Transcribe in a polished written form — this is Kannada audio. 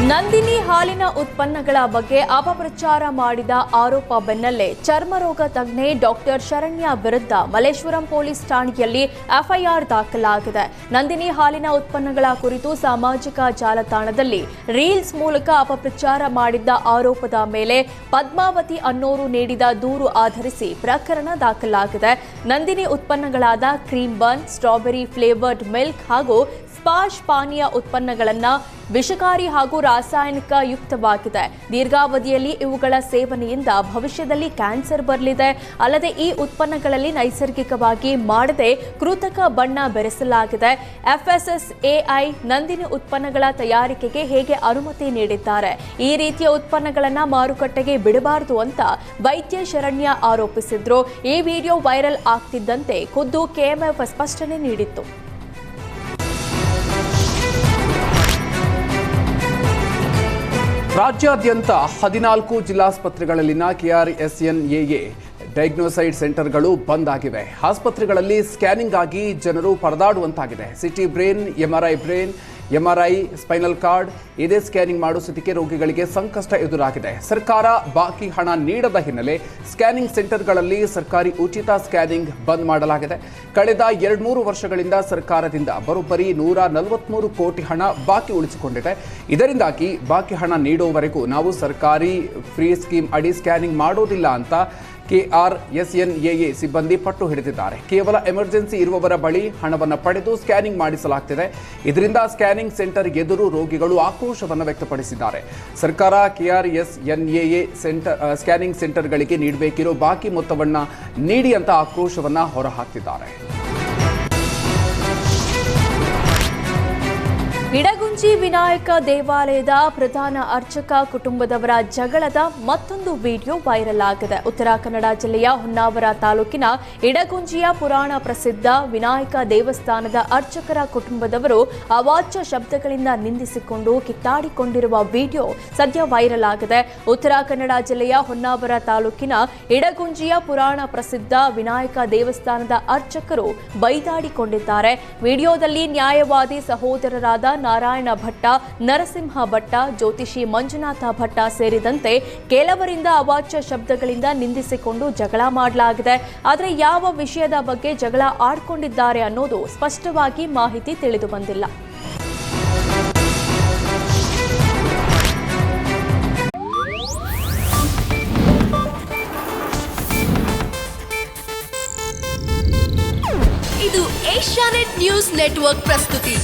ನಂದಿನಿ ಹಾಲಿನ ಉತ್ಪನ್ನಗಳ ಬಗ್ಗೆ ಅಪಪ್ರಚಾರ ಮಾಡಿದ ಆರೋಪ ಬೆನ್ನಲ್ಲೇ ಚರ್ಮರೋಗ ತಜ್ಞೆ ಡಾಕ್ಟರ್ ಶರಣ್ಯ ವಿರುದ್ಧ ಮಲ್ಲೇಶ್ವರಂ ಪೊಲೀಸ್ ಠಾಣೆಯಲ್ಲಿ ಎಫ್ಐಆರ್ ದಾಖಲಾಗಿದೆ. ನಂದಿನಿ ಹಾಲಿನ ಉತ್ಪನ್ನಗಳ ಕುರಿತು ಸಾಮಾಜಿಕ ಜಾಲತಾಣದಲ್ಲಿ ರೀಲ್ಸ್ ಮೂಲಕ ಅಪಪ್ರಚಾರ ಮಾಡಿದ್ದ ಆರೋಪದ ಮೇಲೆ ಪದ್ಮಾವತಿ ಅನ್ನೋರು ನೀಡಿದ ದೂರು ಆಧರಿಸಿ ಪ್ರಕರಣ ದಾಖಲಾಗಿದೆ. ನಂದಿನಿ ಉತ್ಪನ್ನಗಳಾದ ಕ್ರೀಮ್ ಬನ್, ಸ್ಟ್ರಾಬೆರಿ ಫ್ಲೇವರ್ಡ್ ಮಿಲ್ಕ್ ಹಾಗೂ ಸ್ಪಾಶ್ ಪಾನೀಯ ಉತ್ಪನ್ನಗಳನ್ನು ವಿಷಕಾರಿ ಹಾಗೂ ರಾಸಾಯನಿಕ ಯುಕ್ತವಾಗಿದೆ. ದೀರ್ಘಾವಧಿಯಲ್ಲಿ ಇವುಗಳ ಸೇವನೆಯಿಂದ ಭವಿಷ್ಯದಲ್ಲಿ ಕ್ಯಾನ್ಸರ್ ಬರಲಿದೆ. ಅಲ್ಲದೆ ಈ ಉತ್ಪನ್ನಗಳಲ್ಲಿ ನೈಸರ್ಗಿಕವಾಗಿ ಮಾಡದೆ ಕೃತಕ ಬಣ್ಣ ಬೆರೆಸಲಾಗಿದೆ. FSSAI ನಂದಿನಿ ಉತ್ಪನ್ನಗಳ ತಯಾರಿಕೆಗೆ ಹೇಗೆ ಅನುಮತಿ ನೀಡಿದ್ದಾರೆ? ಈ ರೀತಿಯ ಉತ್ಪನ್ನಗಳನ್ನು ಮಾರುಕಟ್ಟೆಗೆ ಬಿಡಬಾರದು ಅಂತ ವೈದ್ಯ ಶರಣ್ಯ ಆರೋಪಿಸಿದ್ರು. ಈ ವಿಡಿಯೋ ವೈರಲ್ ಆಗ್ತಿದ್ದಂತೆ ಖುದ್ದು KMF ಸ್ಪಷ್ಟನೆ ನೀಡಿತ್ತು. ರಾಜ್ಯಾದ್ಯಂತ 14 ಜಿಲ್ಲಾಸ್ಪತ್ರೆಗಳಲ್ಲಿನ KRSNAA ಡಯಾಗ್ನೋಸೈಡ್ ಸೆಂಟರ್ಗಳು ಬಂದ್ ಆಗಿವೆ. ಆಸ್ಪತ್ರೆಗಳಲ್ಲಿ ಸ್ಕ್ಯಾನಿಂಗ್ ಆಗಿ ಜನರು ಪರದಾಡುವಂತಾಗಿದೆ. City brain, MRI, spinal cord ಇದೇ ಸ್ಕ್ಯಾನಿಂಗ್ ಮಾಡಿಸೋದಕ್ಕೆ ರೋಗಿಗಳಿಗೆ ಸಂಕಷ್ಟ ಎದುರಾಗಿದೆ. ಸರ್ಕಾರ ಬಾಕಿ ಹಣ ನೀಡದ ಹಿನ್ನೆಲೆ ಸ್ಕ್ಯಾನಿಂಗ್ ಸೆಂಟರ್ಗಳಲ್ಲಿ ಸರ್ಕಾರಿ ಉಚಿತ ಸ್ಕ್ಯಾನಿಂಗ್ ಬಂದ್ ಮಾಡಲಾಗಿದೆ. ಕಳೆದ 2-3 ವರ್ಷಗಳಿಂದ ಸರ್ಕಾರದಿಂದ ಬರೋಬ್ಬರಿ 143 ಕೋಟಿ ಹಣ ಬಾಕಿ ಉಳಿಸಿಕೊಂಡಿದೆ. ಇದರಿಂದಾಗಿ ಬಾಕಿ ಹಣ ನೀಡುವವರೆಗೂ ನಾವು ಸರ್ಕಾರಿ ಫ್ರೀ ಸ್ಕೀಮ್ ಅಡಿ ಸ್ಕ್ಯಾನಿಂಗ್ ಮಾಡೋದಿಲ್ಲ ಅಂತ KRSNAA ಸಿಬ್ಬಂದಿ ಪಟ್ಟು ಹಿಡಿದಿದ್ದಾರೆ. ಕೇವಲ ಎಮರ್ಜೆನ್ಸಿ ಇರುವವರ ಬಳಿ ಹಣವನ್ನು ಪಡೆದು ಸ್ಕ್ಯಾನಿಂಗ್ ಮಾಡಿಸಲಾಗ್ತಿದೆ. ಇದರಿಂದ ಸ್ಕ್ಯಾನಿಂಗ್ ಸೆಂಟರ್ ಎದುರು ರೋಗಿಗಳು ಆಕ್ರೋಶವನ್ನು ವ್ಯಕ್ತಪಡಿಸಿದ್ದಾರೆ. ಸರ್ಕಾರ KRSNAA ಸ್ಕ್ಯಾನಿಂಗ್ ಸೆಂಟರ್ಗಳಿಗೆ ನೀಡಬೇಕಿರೋ ಬಾಕಿ ಮೊತ್ತವನ್ನು ನೀಡಿ ಅಂತ ಆಕ್ರೋಶವನ್ನು ಹೊರಹಾಕ್ತಿದ್ದಾರೆ. ಇಡಗುಂಜಿ ವಿನಾಯಕ ದೇವಾಲಯದ ಪ್ರಧಾನ ಅರ್ಚಕ ಕುಟುಂಬದವರ ಜಗಳದ ಮತ್ತೊಂದು ವಿಡಿಯೋ ವೈರಲ್ ಆಗಿದೆ. ಉತ್ತರ ಕನ್ನಡ ಜಿಲ್ಲೆಯ ಹೊನ್ನಾವರ ತಾಲೂಕಿನ ಇಡಗುಂಜಿಯ ಪುರಾಣ ಪ್ರಸಿದ್ಧ ವಿನಾಯಕ ದೇವಸ್ಥಾನದ ಅರ್ಚಕರ ಕುಟುಂಬದವರು ಅವಾಚ್ಯ ಶಬ್ದಗಳಿಂದ ನಿಂದಿಸಿಕೊಂಡು ಕಿತ್ತಾಡಿಕೊಂಡಿರುವ ವಿಡಿಯೋ ಸದ್ಯ ವೈರಲ್ ಆಗಿದೆ. ಉತ್ತರ ಕನ್ನಡ ಜಿಲ್ಲೆಯ ಹೊನ್ನಾವರ ತಾಲೂಕಿನ ಇಡಗುಂಜಿಯ ಪುರಾಣ ಪ್ರಸಿದ್ಧ ವಿನಾಯಕ ದೇವಸ್ಥಾನದ ಅರ್ಚಕರು ಬೈದಾಡಿಕೊಂಡಿದ್ದಾರೆ. ವಿಡಿಯೋದಲ್ಲಿ ನ್ಯಾಯವಾದಿ ಸಹೋದರರಾದ ನಾರಾಯಣ ಭಟ್ಟ, ನರಸಿಂಹ ಭಟ್ಟ, ಜ್ಯೋತಿಷಿ ಮಂಜುನಾಥ ಭಟ್ಟ ಸೇರಿದಂತೆ ಕೆಲವರಿಂದ ಅವಾಚ್ಯ ಶಬ್ದಗಳಿಂದ ನಿಂದಿಸಿಕೊಂಡು ಜಗಳ ಮಾಡಲಾಗಿದೆ. ಆದರೆ ಯಾವ ವಿಷಯದ ಬಗ್ಗೆ ಜಗಳ ಆಡ್ಕೊಂಡಿದ್ದಾರೆ ಅನ್ನೋದು ಸ್ಪಷ್ಟವಾಗಿ ಮಾಹಿತಿ ತಿಳಿದು ಬಂದಿಲ್ಲ. ಇದು ಏಷ್ಯಾನೆಟ್ ನ್ಯೂಸ್ ನೆಟ್ವರ್ಕ್ ಪ್ರಸ್ತುತಿ.